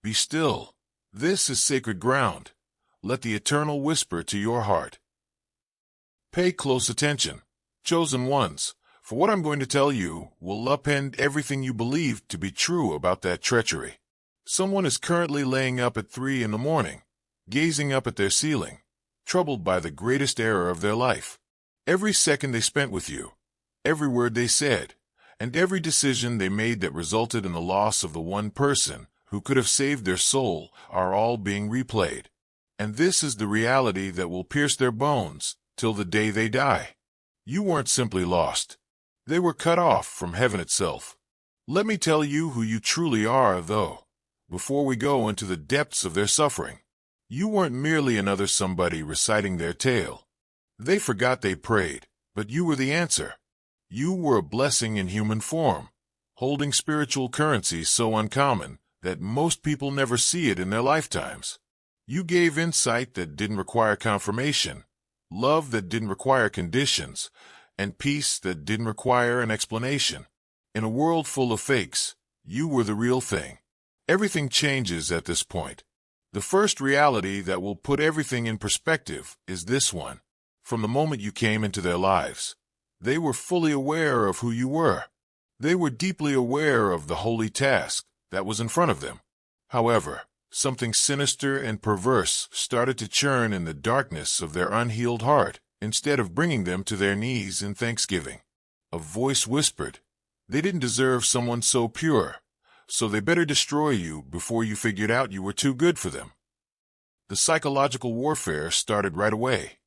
Be still. This is sacred ground. Let the Eternal whisper to your heart. Pay close attention, chosen ones, for what I'm going to tell you will upend everything you believed to be true about that treachery. Someone is currently laying up at 3 in the morning, gazing up at their ceiling, troubled by the greatest error of their life. Every second they spent with you, every word they said, and every decision they made that resulted in the loss of the one person who could have saved their soul are all being replayed. And this is the reality that will pierce their bones till the day they die. You weren't simply lost. They were cut off from heaven itself. Let me tell you who you truly are, though, before we go into the depths of their suffering. You weren't merely another somebody reciting their tale. They forgot they prayed, but you were the answer. You were a blessing in human form, holding spiritual currency so uncommon that most people never see it in their lifetimes. You gave insight that didn't require confirmation, love that didn't require conditions, and peace that didn't require an explanation. In a world full of fakes, you were the real thing. Everything changes at this point. The first reality that will put everything in perspective is this one. From the moment you came into their lives, they were fully aware of who you were. They were deeply aware of the holy task that was in front of them. However, something sinister and perverse started to churn in the darkness of their unhealed heart instead of bringing them to their knees in thanksgiving. A voice whispered, they didn't deserve someone so pure, so they better destroy you before you figured out you were too good for them. The psychological warfare started right away,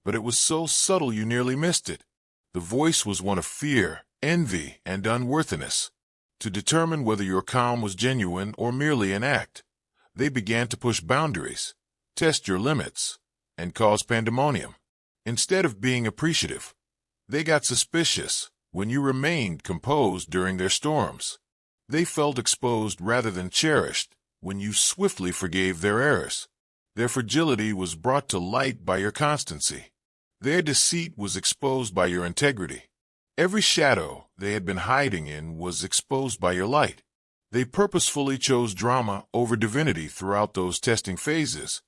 but it was so subtle you nearly missed it. The voice was one of fear, envy, and unworthiness. To determine whether your calm was genuine or merely an act, they began to push boundaries, test your limits, and cause pandemonium. Instead of being appreciative, they got suspicious when you remained composed during their storms. They felt exposed rather than cherished when you swiftly forgave their errors. Their fragility was brought to light by your constancy. Their deceit was exposed by your integrity. Every shadow they had been hiding in was exposed by your light. They purposefully chose drama over divinity throughout those testing phases,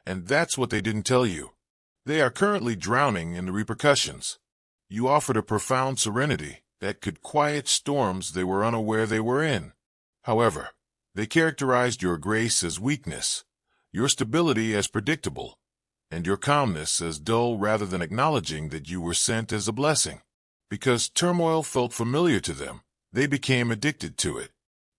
and that's what they didn't tell you. They are currently drowning in the repercussions. You offered a profound serenity that could quiet storms they were unaware they were in. However, they characterized your grace as weakness, your stability as predictable, and your calmness as dull rather than acknowledging that you were sent as a blessing. Because turmoil felt familiar to them, they became addicted to it.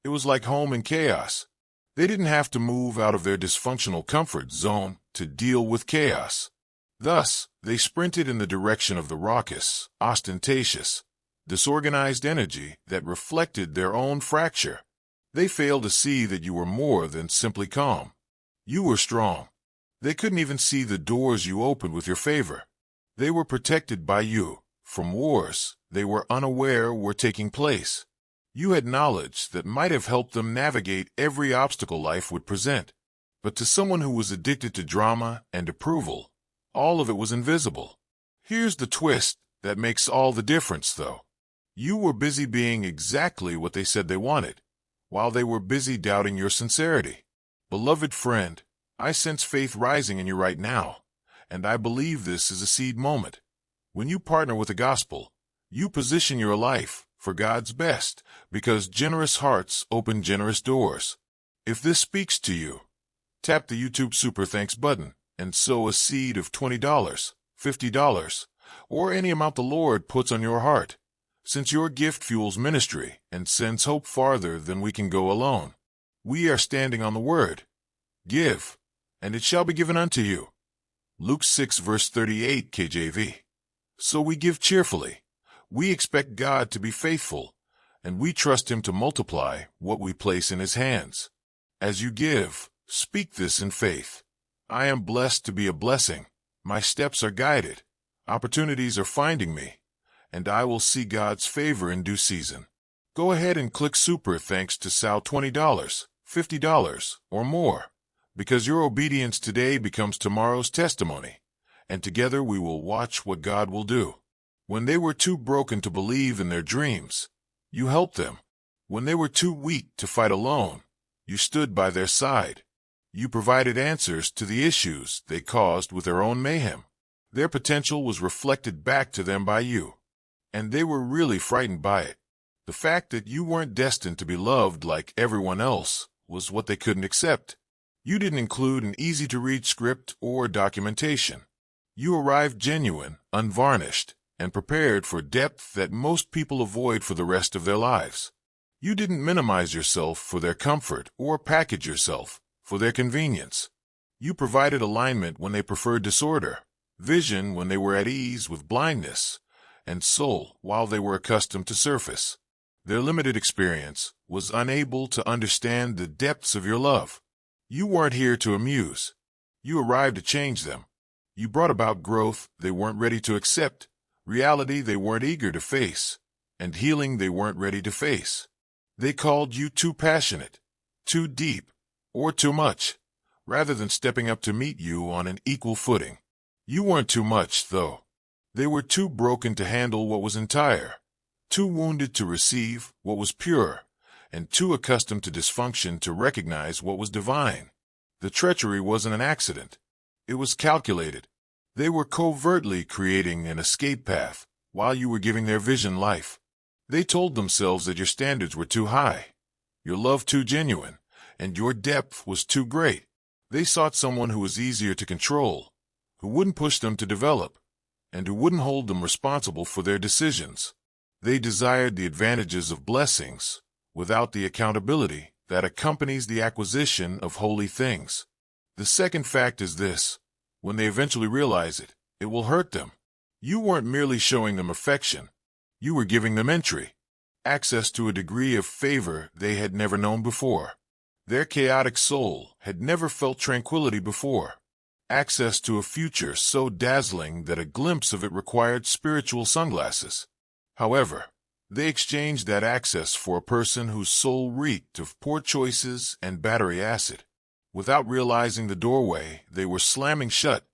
It was like home in chaos. They didn't have to move out of their dysfunctional comfort zone to deal with chaos. Thus, they sprinted in the direction of the raucous, ostentatious, disorganized energy that reflected their own fracture. They failed to see that you were more than simply calm. You were strong. They couldn't even see the doors you opened with your favor. They were protected by you from wars they were unaware were taking place. You had knowledge that might have helped them navigate every obstacle life would present. But to someone who was addicted to drama and approval, all of it was invisible. Here's the twist that makes all the difference, though. You were busy being exactly what they said they wanted, while they were busy doubting your sincerity. Beloved friend, I sense faith rising in you right now, and I believe this is a seed moment. When you partner with the gospel, you position your life for God's best, because generous hearts open generous doors. If this speaks to you, tap the YouTube Super Thanks button and sow a seed of $20, $50, or any amount the Lord puts on your heart, since your gift fuels ministry and sends hope farther than we can go alone. We are standing on the word. Give, and it shall be given unto you. Luke 6 verse 38 KJV. So we give cheerfully. We expect God to be faithful, and we trust Him to multiply what we place in His hands. As you give, speak this in faith. I am blessed to be a blessing. My steps are guided. Opportunities are finding me, and I will see God's favor in due season. Go ahead and click Super Thanks to sow $20, $50, or more, because your obedience today becomes tomorrow's testimony, and together we will watch what God will do. When they were too broken to believe in their dreams, you helped them. When they were too weak to fight alone, You stood by their side. You provided answers to the issues they caused with their own mayhem. Their potential was reflected back to them by you, and they were really frightened by it. The fact that you weren't destined to be loved like everyone else was what they couldn't accept. You didn't include an easy-to-read script or documentation. You arrived genuine, unvarnished, and prepared for depth that most people avoid for the rest of their lives. You didn't minimize yourself for their comfort or package yourself for their convenience. You provided alignment when they preferred disorder, vision when they were at ease with blindness, and soul while they were accustomed to surface. Their limited experience was unable to understand the depths of your love. You weren't here to amuse. You arrived to change them. You brought about growth they weren't ready to accept, reality they weren't eager to face, and healing they weren't ready to face. They called you too passionate, too deep, or too much, rather than stepping up to meet you on an equal footing. You weren't too much, though. They were too broken to handle what was entire, too wounded to receive what was pure, and too accustomed to dysfunction to recognize what was divine. The treachery wasn't an accident. It was calculated. They were covertly creating an escape path while you were giving their vision life. They told themselves that your standards were too high, your love too genuine, and your depth was too great. They sought someone who was easier to control, who wouldn't push them to develop, and who wouldn't hold them responsible for their decisions. They desired the advantages of blessings without the accountability that accompanies the acquisition of holy things. The second fact is this: when they eventually realize it, it will hurt them. You weren't merely showing them affection. You were giving them entry, access to a degree of favor they had never known before. Their chaotic soul had never felt tranquility before, access to a future so dazzling that a glimpse of it required spiritual sunglasses. However, they exchanged that access for a person whose soul reeked of poor choices and battery acid. Without realizing the doorway they were slamming shut,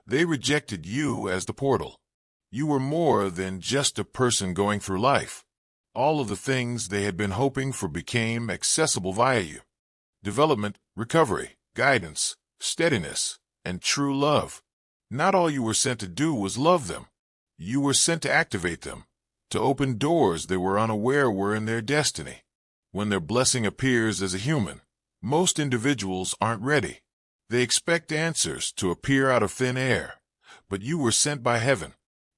they rejected you as the portal. You were more than just a person going through life. All of the things they had been hoping for became accessible via you. Development, recovery, guidance, steadiness, and true love. Not all you were sent to do was love them. You were sent to activate them, to open doors they were unaware were in their destiny. When their blessing appears as a human, most individuals aren't ready. They expect answers to appear out of thin air, but you were sent by heaven.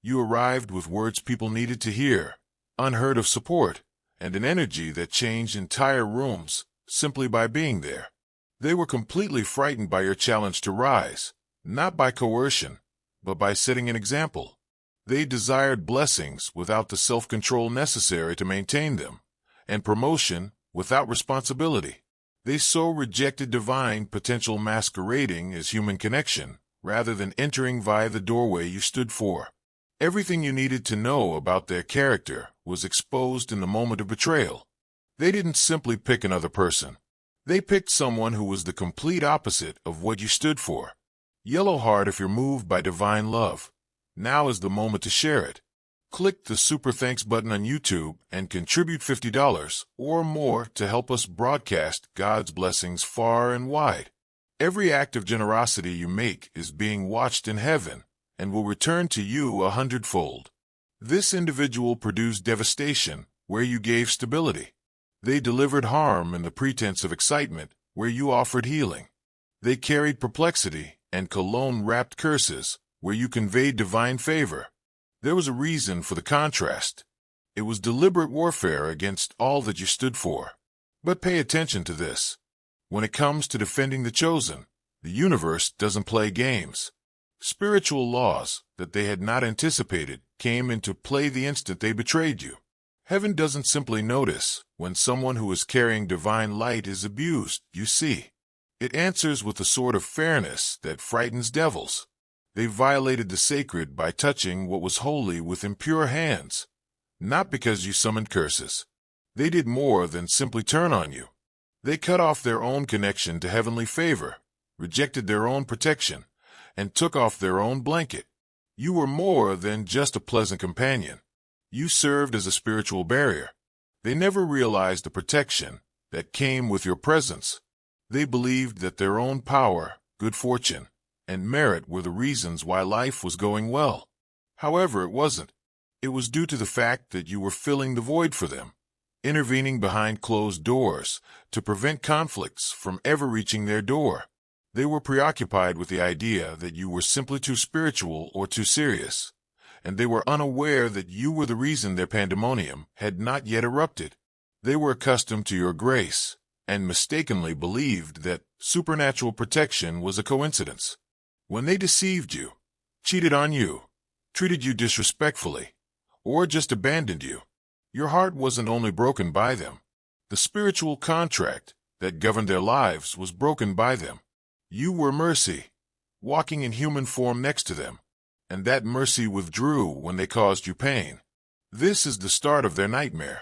You arrived with words people needed to hear, unheard of support, and an energy that changed entire rooms simply by being there. They were completely frightened by your challenge to rise, not by coercion, but by setting an example. They desired blessings without the self-control necessary to maintain them, and promotion without responsibility. They so rejected divine potential masquerading as human connection, rather than entering via the doorway you stood for. Everything you needed to know about their character was exposed in the moment of betrayal. They didn't simply pick another person. They picked someone who was the complete opposite of what you stood for. Yellow heart if you're moved by divine love. Now is the moment to share it. Click the Super Thanks button on YouTube and contribute $50 or more to help us broadcast God's blessings far and wide. Every act of generosity you make is being watched in heaven and will return to you 100-fold. This individual produced devastation where you gave stability. They delivered harm in the pretense of excitement where you offered healing. They carried perplexity and cologne-wrapped curses where you conveyed divine favor. There was a reason for the contrast. It was deliberate warfare against all that you stood for. But pay attention to this. When it comes to defending the chosen, the universe doesn't play games. Spiritual laws that they had not anticipated came into play the instant they betrayed you. Heaven doesn't simply notice when someone who is carrying divine light is abused, you see. It answers with a sort of fairness that frightens devils. They violated the sacred by touching what was holy with impure hands, not because you summoned curses. They did more than simply turn on you. They cut off their own connection to heavenly favor, rejected their own protection, and took off their own blanket. You were more than just a pleasant companion. You served as a spiritual barrier. They never realized the protection that came with your presence. They believed that their own power, good fortune, and merit were the reasons why life was going well. However, it wasn't. It was due to the fact that you were filling the void for them, intervening behind closed doors to prevent conflicts from ever reaching their door. They were preoccupied with the idea that you were simply too spiritual or too serious, and they were unaware that you were the reason their pandemonium had not yet erupted. They were accustomed to your grace, and mistakenly believed that supernatural protection was a coincidence. When they deceived you, cheated on you, treated you disrespectfully, or just abandoned you, your heart wasn't only broken by them. The spiritual contract that governed their lives was broken by them. You were mercy, walking in human form next to them, and that mercy withdrew when they caused you pain. This is the start of their nightmare.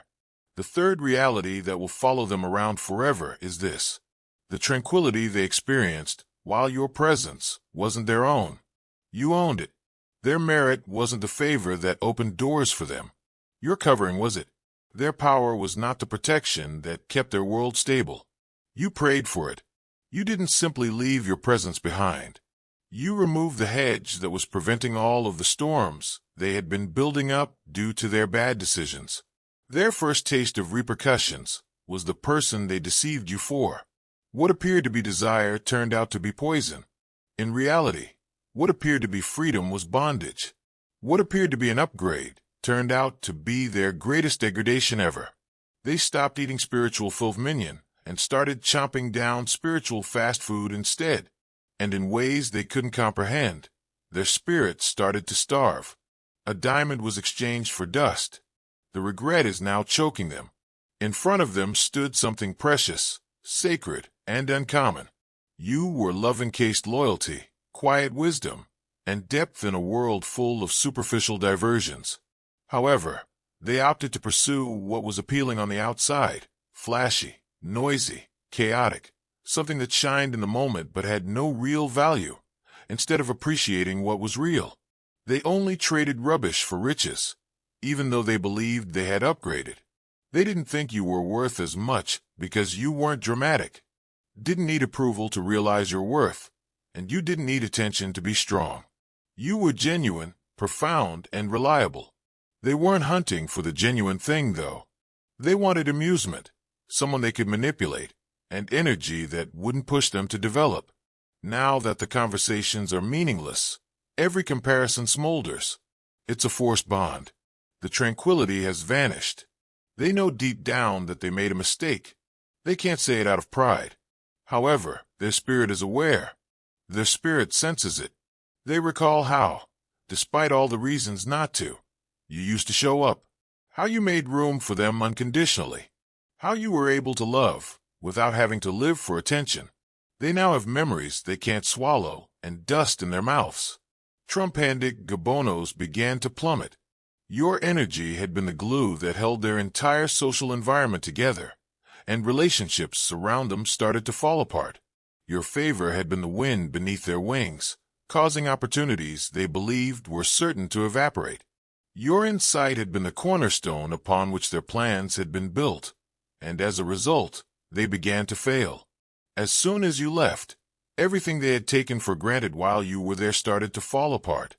The third reality that will follow them around forever is this: the tranquility they experienced while your presence wasn't their own. You owned it. Their merit wasn't the favor that opened doors for them. Your covering was it. Their power was not the protection that kept their world stable. You prayed for it. You didn't simply leave your presence behind. You removed the hedge that was preventing all of the storms they had been building up due to their bad decisions. Their first taste of repercussions was the person they deceived you for. What appeared to be desire turned out to be poison. In reality, what appeared to be freedom was bondage. What appeared to be an upgrade turned out to be their greatest degradation ever. They stopped eating spiritual fulfillment and started chomping down spiritual fast food instead. And in ways they couldn't comprehend, their spirits started to starve. A diamond was exchanged for dust. The regret is now choking them. In front of them stood something precious, sacred, and uncommon. You were love-encased loyalty, quiet wisdom, and depth in a world full of superficial diversions. However, they opted to pursue what was appealing on the outside: flashy, noisy, chaotic, something that shined in the moment but had no real value, instead of appreciating what was real. They only traded rubbish for riches, even though they believed they had upgraded. They didn't think you were worth as much because you weren't dramatic, didn't need approval to realize your worth, and you didn't need attention to be strong. You were genuine, profound, and reliable. They weren't hunting for the genuine thing, though. They wanted amusement, someone they could manipulate, and energy that wouldn't push them to develop. Now that the conversations are meaningless, every comparison smolders. It's a forced bond. The tranquility has vanished. They know deep down that they made a mistake. They can't say it out of pride. However, their spirit is aware. Their spirit senses it. They recall how, despite all the reasons not to, you used to show up, how you made room for them unconditionally, how you were able to love without having to live for attention. They now have memories they can't swallow and dust in their mouths. Trumpandic gabonos began to plummet. Your energy had been the glue that held their entire social environment together, and relationships around them started to fall apart. Your favor had been the wind beneath their wings, causing opportunities they believed were certain to evaporate. Your insight had been the cornerstone upon which their plans had been built, and as a result, they began to fail. As soon as you left, everything they had taken for granted while you were there started to fall apart.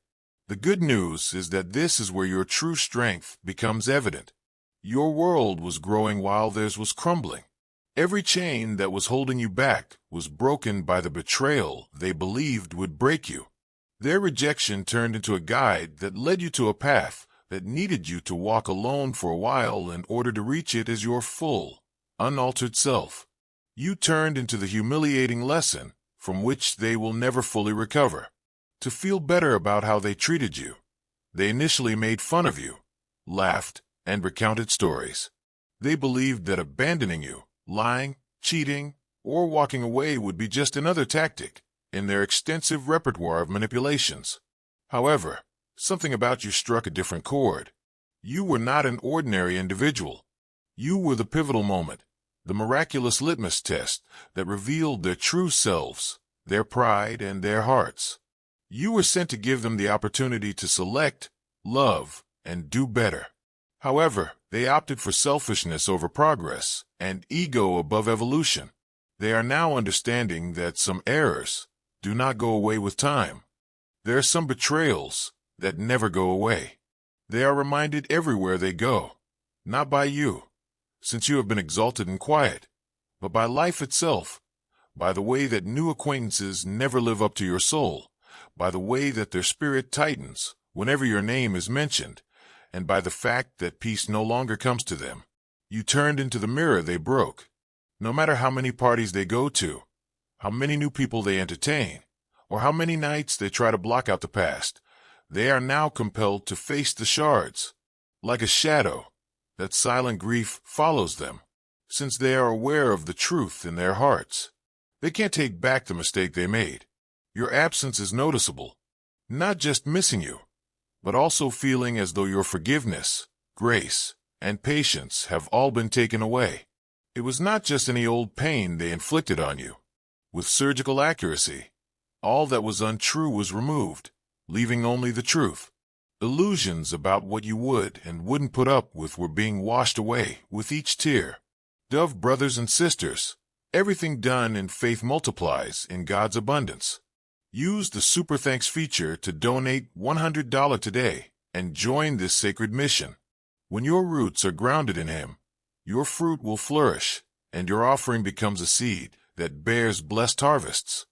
The good news is that this is where your true strength becomes evident. Your world was growing while theirs was crumbling. Every chain that was holding you back was broken by the betrayal they believed would break you. Their rejection turned into a guide that led you to a path that needed you to walk alone for a while in order to reach it as your full, unaltered self. You turned into the humiliating lesson from which they will never fully recover. To feel better about how they treated you, they initially made fun of you, laughed, and recounted stories. They believed that abandoning you, lying, cheating, or walking away would be just another tactic in their extensive repertoire of manipulations. However, something about you struck a different chord. You were not an ordinary individual. You were the pivotal moment, the miraculous litmus test that revealed their true selves, their pride, and their hearts. You were sent to give them the opportunity to select, love, and do better. However, they opted for selfishness over progress and ego above evolution. They are now understanding that some errors do not go away with time. There are some betrayals that never go away. They are reminded everywhere they go, not by you, since you have been exalted and quiet, but by life itself, by the way that new acquaintances never live up to your soul, by the way that their spirit tightens whenever your name is mentioned, and by the fact that peace no longer comes to them. You turned into the mirror they broke. No matter how many parties they go to, how many new people they entertain, or how many nights they try to block out the past, they are now compelled to face the shards. Like a shadow, that silent grief follows them, since they are aware of the truth in their hearts. They can't take back the mistake they made. Your absence is noticeable, not just missing you, but also feeling as though your forgiveness, grace, and patience have all been taken away. It was not just any old pain they inflicted on you. With surgical accuracy, all that was untrue was removed, leaving only the truth. Illusions about what you would and wouldn't put up with were being washed away with each tear. Dove brothers and sisters, everything done in faith multiplies in God's abundance. Use the Super Thanks feature to donate $100 today and join this sacred mission. When your roots are grounded in Him, your fruit will flourish, and your offering becomes a seed that bears blessed harvests.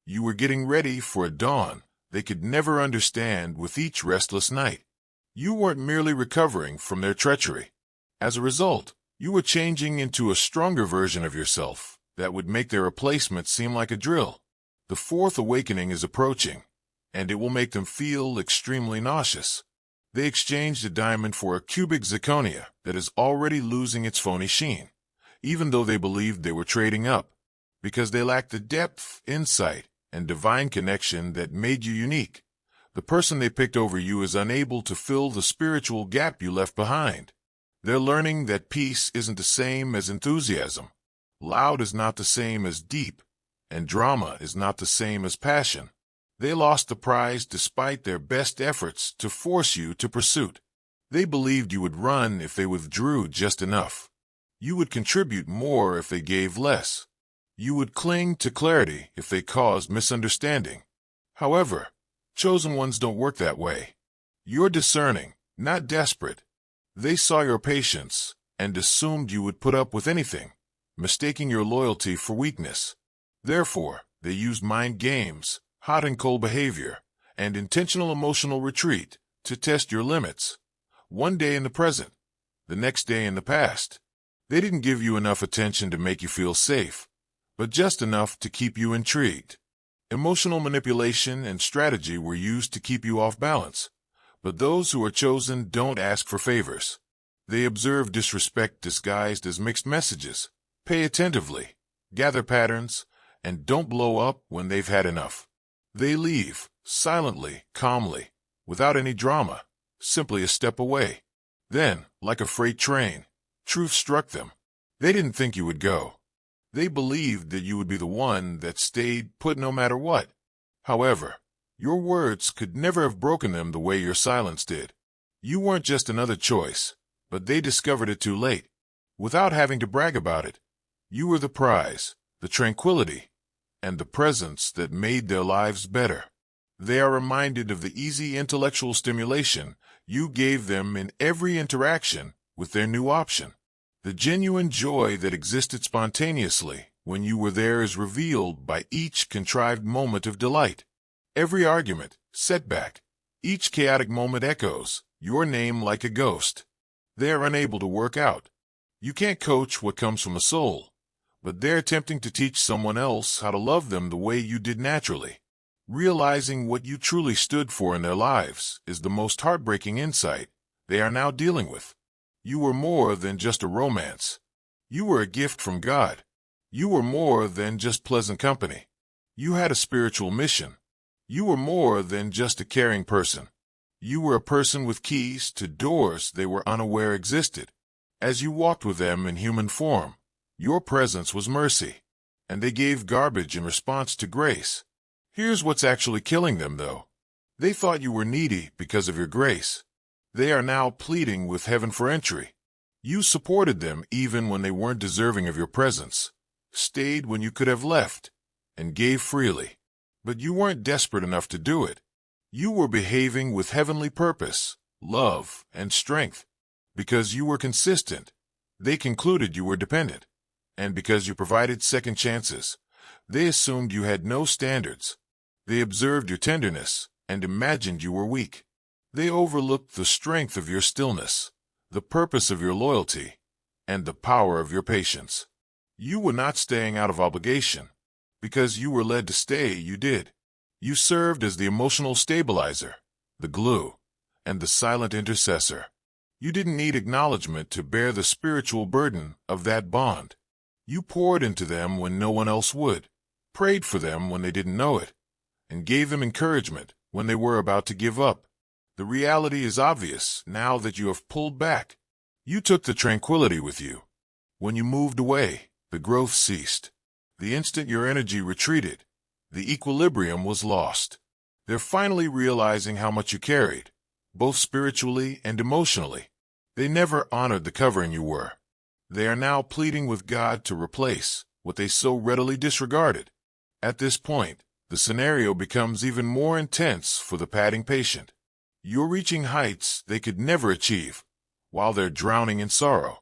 You were getting ready for a dawn they could never understand with each restless night. You weren't merely recovering from their treachery. As a result, you were changing into a stronger version of yourself that would make their replacement seem like a drill. The fourth awakening is approaching, and it will make them feel extremely nauseous. They exchanged a diamond for a cubic zirconia that is already losing its phony sheen, even though they believed they were trading up, because they lacked the depth, insight, and divine connection that made you unique. The person they picked over you is unable to fill the spiritual gap you left behind. They're learning that peace isn't the same as enthusiasm, loud is not the same as deep, and drama is not the same as passion. They lost the prize despite their best efforts to force you to pursuit. They believed you would run if they withdrew just enough. You would contribute more if they gave less. You would cling to clarity if they caused misunderstanding. However, chosen ones don't work that way. You're discerning, not desperate. They saw your patience and assumed you would put up with anything, mistaking your loyalty for weakness. Therefore, they used mind games, hot and cold behavior, and intentional emotional retreat to test your limits. One day in the present, the next day in the past. They didn't give you enough attention to make you feel safe, but just enough to keep you intrigued. Emotional manipulation and strategy were used to keep you off balance, but those who are chosen don't ask for favors. They observe disrespect disguised as mixed messages, pay attentively, gather patterns, and don't blow up when they've had enough. They leave, silently, calmly, without any drama, simply a step away. Then, like a freight train, truth struck them. They didn't think you would go. They believed that you would be the one that stayed put no matter what. However, your words could never have broken them the way your silence did. You weren't just another choice, but they discovered it too late. Without having to brag about it, you were the prize, the tranquility, and the presence that made their lives better. They are reminded of the easy intellectual stimulation you gave them in every interaction with their new option. The genuine joy that existed spontaneously when you were there is revealed by each contrived moment of delight. Every argument, setback, each chaotic moment echoes your name like a ghost. They are unable to work out. You can't coach what comes from the soul, but they're attempting to teach someone else how to love them the way you did naturally. Realizing what you truly stood for in their lives is the most heartbreaking insight they are now dealing with. You were more than just a romance. You were a gift from God. You were more than just pleasant company. You had a spiritual mission. You were more than just a caring person. You were a person with keys to doors they were unaware existed. As you walked with them in human form, your presence was mercy, and they gave garbage in response to grace. Here's what's actually killing them, though. They thought you were needy because of your grace. They are now pleading with heaven for entry. You supported them even when they weren't deserving of your presence. stayed when you could have left, and gave freely. But you weren't desperate enough to do it. You were behaving with heavenly purpose, love, and strength. Because you were consistent, they concluded you were dependent. And because you provided second chances, they assumed you had no standards. They observed your tenderness and imagined you were weak. They overlooked the strength of your stillness, the purpose of your loyalty, and the power of your patience. You were not staying out of obligation. Because you were led to stay, you did. You served as the emotional stabilizer, the glue, and the silent intercessor. You didn't need acknowledgement to bear the spiritual burden of that bond. You poured into them when no one else would, prayed for them when they didn't know it, and gave them encouragement when they were about to give up. The reality is obvious now that you have pulled back. You took the tranquility with you. When you moved away, the growth ceased. The instant your energy retreated, the equilibrium was lost. They're finally realizing how much you carried, both spiritually and emotionally. They never honored the covering you were. They are now pleading with God to replace what they so readily disregarded. At this point, the scenario becomes even more intense for the padding patient. You're reaching heights they could never achieve, while they're drowning in sorrow.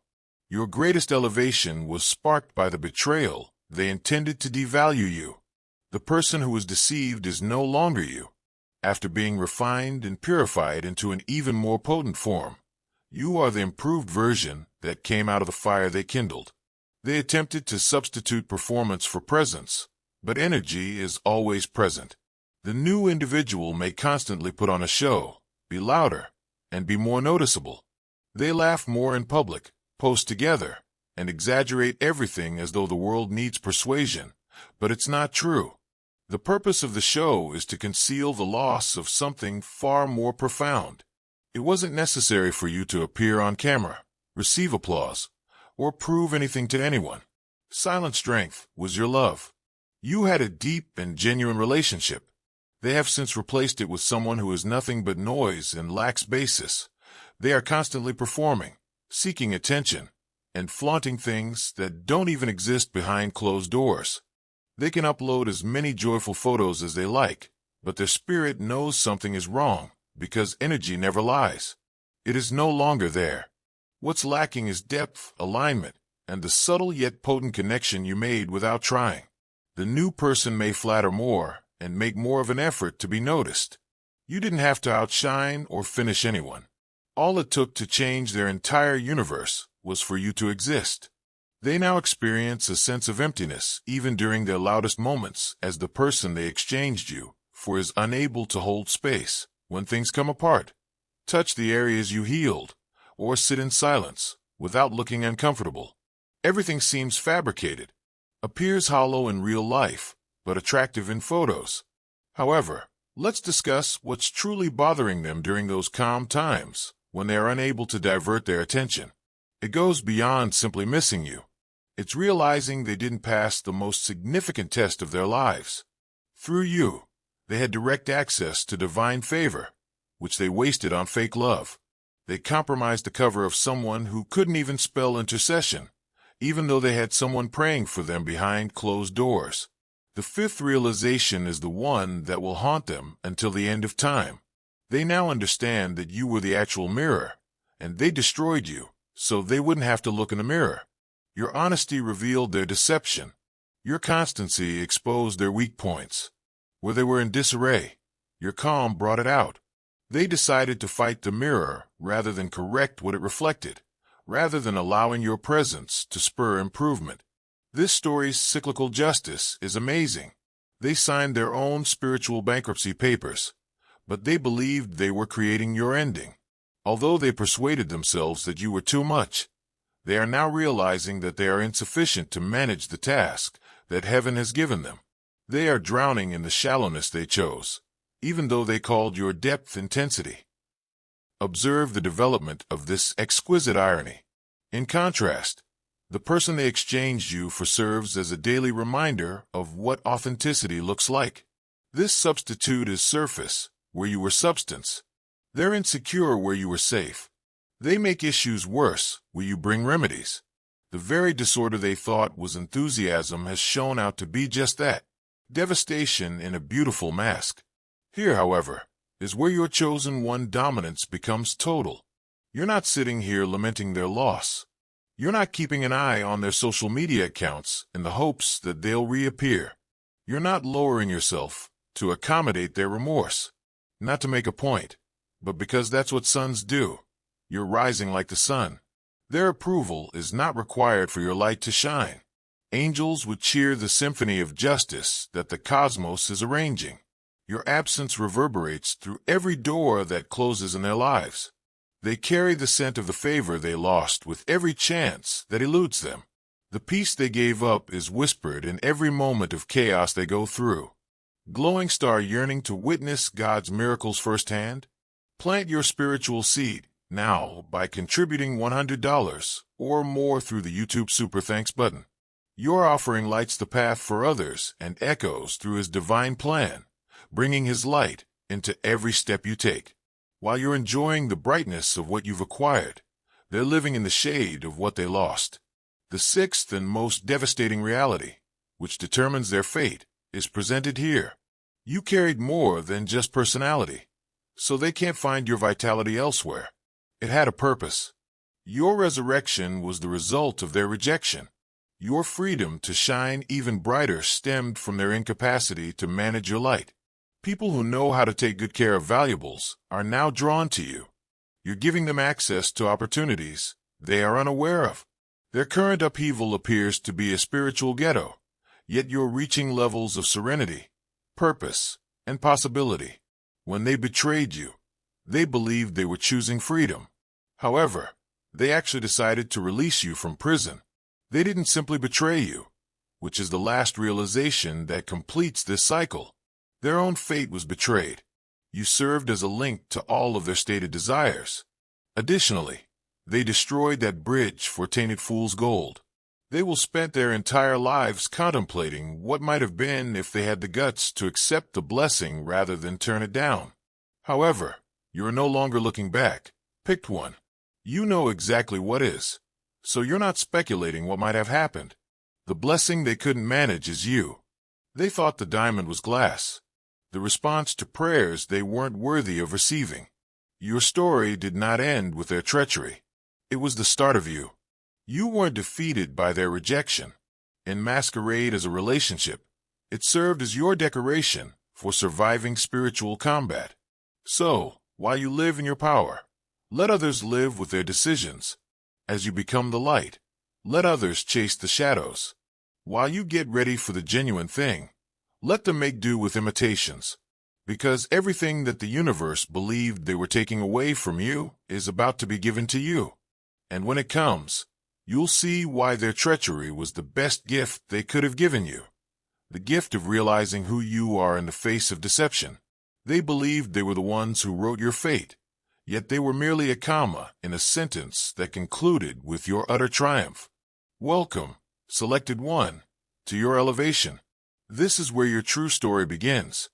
Your greatest elevation was sparked by the betrayal they intended to devalue you. The person who was deceived is no longer you. After being refined and purified into an even more potent form, you are the improved version that came out of the fire they kindled. They attempted to substitute performance for presence, but energy is always present. The new individual may constantly put on a show, be louder, and be more noticeable. They laugh more in public, post together, and exaggerate everything as though the world needs persuasion, but it's not true. The purpose of the show is to conceal the loss of something far more profound. It wasn't necessary for you to appear on camera, receive applause, or prove anything to anyone. Silent strength was your love. You had a deep and genuine relationship. They have since replaced it with someone who is nothing but noise and lacks basis. They are constantly performing, seeking attention, and flaunting things that don't even exist behind closed doors. They can upload as many joyful photos as they like, but their spirit knows something is wrong because energy never lies. It is no longer there. What's lacking is depth, alignment, and the subtle yet potent connection you made without trying. The new person may flatter more and make more of an effort to be noticed. You didn't have to outshine or finish anyone. All it took to change their entire universe was for you to exist. They now experience a sense of emptiness even during their loudest moments, as the person they exchanged you for is unable to hold space when things come apart, touch the areas you healed, or sit in silence without looking uncomfortable. Everything seems fabricated, appears hollow in real life, but attractive in photos. However, let's discuss what's truly bothering them during those calm times when they are unable to divert their attention. It goes beyond simply missing you. It's realizing they didn't pass the most significant test of their lives. Through you, they had direct access to divine favor, which they wasted on fake love. They compromised the cover of someone who couldn't even spell intercession, even though they had someone praying for them behind closed doors. The fifth realization is the one that will haunt them until the end of time. They now understand that you were the actual mirror, and they destroyed you so they wouldn't have to look in the mirror. Your honesty revealed their deception. Your constancy exposed their weak points. Where they were in disarray, your calm brought it out. They decided to fight the mirror rather than correct what it reflected, rather than allowing your presence to spur improvement. This story's cyclical justice is amazing. They signed their own spiritual bankruptcy papers, but they believed they were creating your ending. Although they persuaded themselves that you were too much, they are now realizing that they are insufficient to manage the task that heaven has given them. They are drowning in the shallowness they chose, even though they called your depth intensity. Observe the development of this exquisite irony. In contrast, the person they exchanged you for serves as a daily reminder of what authenticity looks like. This substitute is surface, where you were substance. They're insecure where you were safe. They make issues worse, where you bring remedies. The very disorder they thought was enthusiasm has shown out to be just that, devastation in a beautiful mask. Here, however, is where your chosen one dominance becomes total. You're not sitting here lamenting their loss. You're not keeping an eye on their social media accounts in the hopes that they'll reappear. You're not lowering yourself to accommodate their remorse. Not to make a point, but because that's what suns do. You're rising like the sun. Their approval is not required for your light to shine. Angels would cheer the symphony of justice that the cosmos is arranging. Your absence reverberates through every door that closes in their lives. They carry the scent of the favor they lost with every chance that eludes them. The peace they gave up is whispered in every moment of chaos they go through. Glowing star yearning to witness God's miracles firsthand? Plant your spiritual seed now by contributing $100 or more through the YouTube Super Thanks button. Your offering lights the path for others and echoes through His divine plan, bringing His light into every step you take. While you're enjoying the brightness of what you've acquired, they're living in the shade of what they lost. The sixth and most devastating reality, which determines their fate, is presented here. You carried more than just personality, so they can't find your vitality elsewhere. It had a purpose. Your resurrection was the result of their rejection. Your freedom to shine even brighter stemmed from their incapacity to manage your light. People who know how to take good care of valuables are now drawn to you. You're giving them access to opportunities they are unaware of. Their current upheaval appears to be a spiritual ghetto, yet you're reaching levels of serenity, purpose, and possibility. When they betrayed you, they believed they were choosing freedom. However, they actually decided to release you from prison. They didn't simply betray you, which is the last realization that completes this cycle. Their own fate was betrayed. You served as a link to all of their stated desires. Additionally, they destroyed that bridge for tainted fool's gold. They will spend their entire lives contemplating what might have been if they had the guts to accept the blessing rather than turn it down. However, you are no longer looking back. Picked one. You know exactly what is, so you're not speculating what might have happened. The blessing they couldn't manage is you. They thought the diamond was glass, the response to prayers they weren't worthy of receiving. Your story did not end with their treachery. It was the start of you. You weren't defeated by their rejection. In masquerade as a relationship, it served as your decoration for surviving spiritual combat. So, while you live in your power, let others live with their decisions. As you become the light, let others chase the shadows. While you get ready for the genuine thing, let them make do with imitations. Because everything that the universe believed they were taking away from you is about to be given to you. And when it comes, you'll see why their treachery was the best gift they could have given you. The gift of realizing who you are in the face of deception. They believed they were the ones who wrote your fate, yet they were merely a comma in a sentence that concluded with your utter triumph. Welcome, selected one, to your elevation. This is where your true story begins.